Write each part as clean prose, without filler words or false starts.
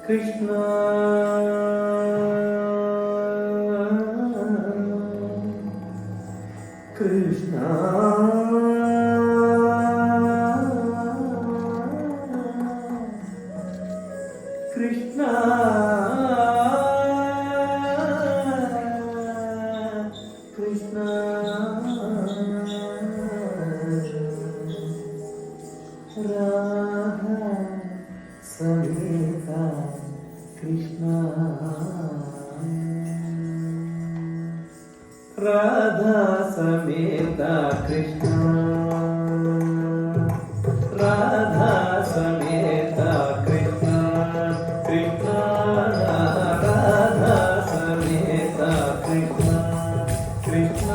ಕೃಷ್ಣ ಕೃಷ್ಣ ಕೃಷ್ಣ ಕೃಷ್ಣ ರಾಧಾ ಸಮೇತ ಕೃಷ್ಣ ರಾಧಾ ಸಮೇತ ಕೃಷ್ಣ ರಾಧಾ ಸಮೇತ ಕೃಷ್ಣ ಕೃಷ್ಣ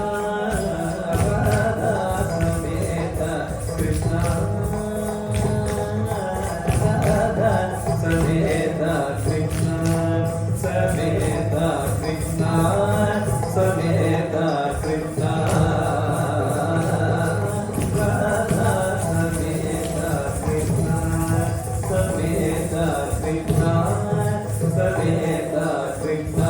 ರಾಧಾ ಸಮೇತ ಕೃಷ್ಣ ಕೃಷ್ಣ ರಾಧಾ ಸಮೇತ ಕೃಷ್ಣ ರಾಧಾ ಸಮೇತ ಕೃಷ್ಣ ಸಮೇತ ಕೃಷ್ಣ ಸಮೇತ ಕೃಷ್ಣ ರಾಧಾ ಸಮೇತ ಕೃಷ್ಣ ಸಮೇತ ಕೃಷ್ಣ ಸಮೇತ ಕೃಷ್ಣ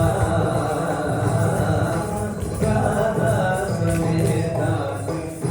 ರಾಧಾ ಸಮೇತ ಕೃಷ್ಣ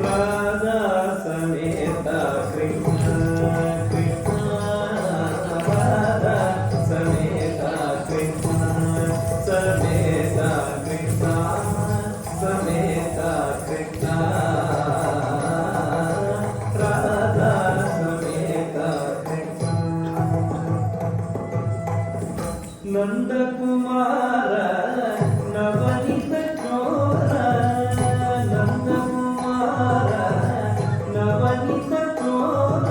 ರಾಧಾ ಸಮೇತ ಕೃಷ್ಣ ಕೃಷ್ಣ ರಾಧಾ ಸಮೇತ ಕೃಷ್ಣ ಸಮೇತ ಕೃಷ್ಣ ಸಮೇತ ಕೃಷ್ಣ ರಾಧಾ ಸಮೇತ ಕೃಷ್ಣ ನಂದಕುಮಾರ ನವನಿತ ಚೋರ ನಂದಕುಮಾರ ನವನಿತ ಚೋರ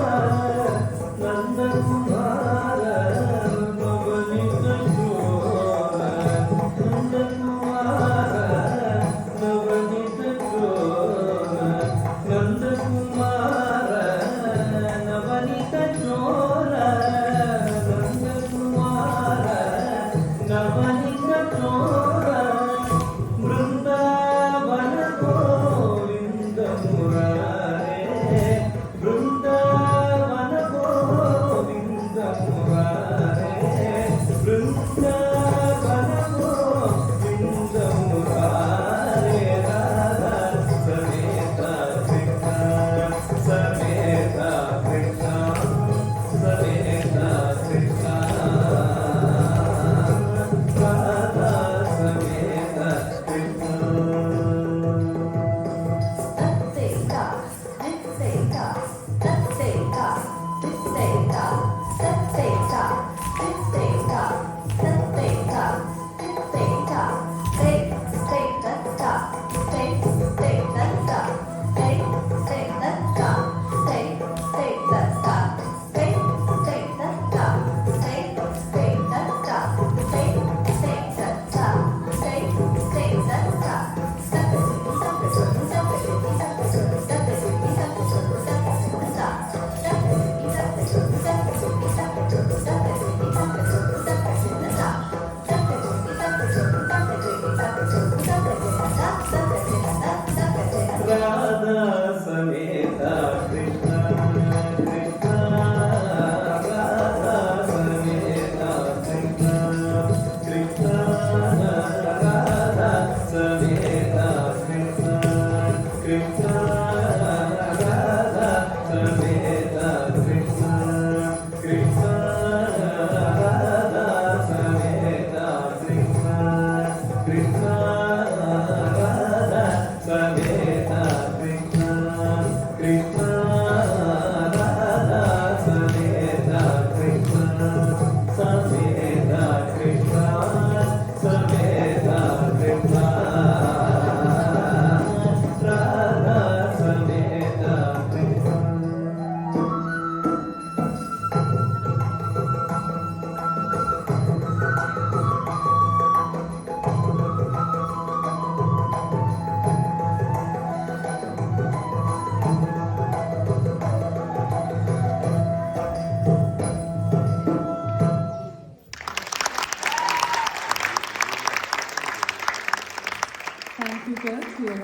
ನಂದಕುಮಾರ ನವನಿತ ಚೋರ ನಂದಕುಮಾರ ನವನಿತ ಚೋರ ನಂದಕುಮಾರ ನವನಿತ ಚೋರ ನಂದಕುಮಾರ ನವನಿತ ಚೋರ ಬೃಂದಾವನ ಗೋವಿಂದ ಮುರಾರೇ ಬೃಂದಾವನ ಗೋವಿಂದ ಮುರಾರೇ ಬೃಂದಾವನ ಗೋವಿಂದ ಮುರಾರೇ ರಾಧಾ ಸಮೇತ ಕೃಷ್ಣ ಸಮೇತ ಕೃಷ್ಣ ಸಮೇತ ಕೃಷ್ಣ ರಾಧಾ ಸಮೇತ ಕೃಷ್ಣ ರಾಧಾ ಸಮೇತ ಕೃಷ್ಣ ಕೃಷ್ಣ ರಾಧಾ ಸಮೇತ ಕೃಷ್ಣ ಕೃಷ್ಣ ರಾಧಾ ಸಮೇತ ಕೃಷ್ಣ ಕೃಷ್ಣ ರಾಧಾ ಸಮೇತ ಕೃಷ್ಣ ಕೃಷ್ಣ ರಾಧಾ ಸಮೇತ ಕೃಷ್ಣ ಕೃಷ್ಣ ರಾಧಾ ಸಮೇತ ಕೃಷ್ಣ ಕೃಷ್ಣ ರಾಧಾ ಸಮೇತ ಕೃಷ್ಣ ಸಮೇತ ಕೃಷ್ಣ ಸಮೇತ Thank you, sir.